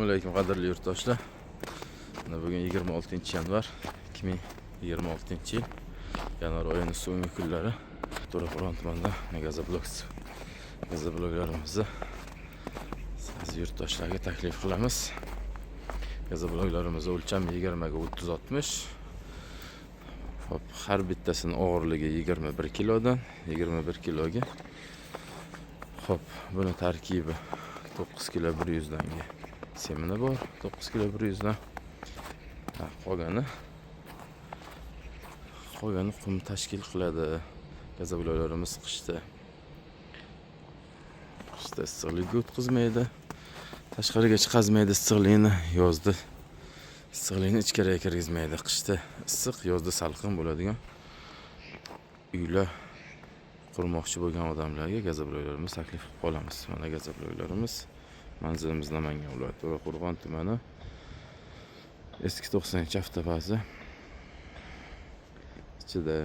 alaykum qadrli yurtdoshlar. Bugun 26-yanvar 2026-yil. Yanvar oyining so'nggi kunlari. To'raqo'rg'on tumanida gazabloglarimizni siz yurtdoshlarga taklif qilamiz. Gazabloglarimiz o'lchami 20 ga 30-60. Hop, har bittasining og'irligi 21 kilodan 21 kiloga. Hop, buni tarkibi 9 kilo 100 danga semini bor. 9 kilo 100 dan. Qolgani qum tashkil qiladi. Gazabloglarimiz qishda issiqlikka o'tkazmaydi. Tashqariga chiqazmaydi issiqlikni, yozda issiqlikni ichkariga kirgizmaydi. Qishda issiq, yozda salqin bo'ladigan uylar qurmoqchi bo'lgan odamlarga gazabloglarimiz taklif qilib qolamiz. Mana gazabloglarimiz. Manzilimiz Namangan viloyati To'raqo'rg'on tumani. Eski 90-avtobaza ichida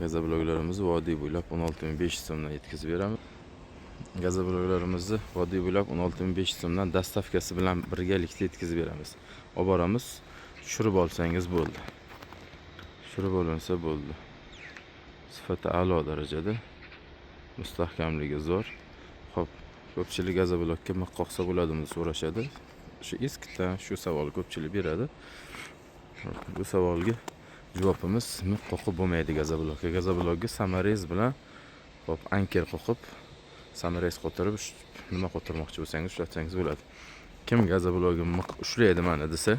gazabloglarimizni vodiy bo'ylab 16500 so'mdan yetkazib beramiz. Gazabloglarimizni vodiy bo'ylab 16500 so'mdan dastavkasi bilan birgalikda yetkazib beramiz. Olib boramiz, tushirib olsangiz bo'ldi. Tushirib olinsa bo'ldi. Sifati a'lo darajada, mustahkamligi zo'r. Xo'p, ko'pchilik gazablogga miq qoqsa bo'ladimi so'rashadi. Shu eskidan shu savol ko'pchilik beradi. Bu savolga javobimiz miq qoqib bo'lmaydi gazablogga. Gazablogga samarez bilan hop anker qoqib, samarez qo'tirib, nima qo'tirmoqchi bo'lsangiz ushlatsangiz bo'ladi. Kim gazablogga miq ushlaydi mana desa,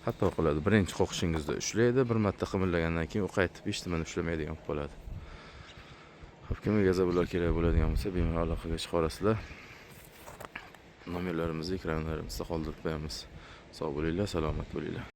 xato qiladi. Birinchi qoqishingizda ushlaydi, bir marta qimillagandan keyin u qaytib hech nimani ushlamaydigan bo'lib qoladi. Hop, kimga gazablog kerak bo'ladigan bo'lsa, bemalol aloqaga chiqarasizlar. Nomerlarimizni ekranlarimizda qoldirib qo'yamiz. Sog' bo'linglar, salomat bo'linglar.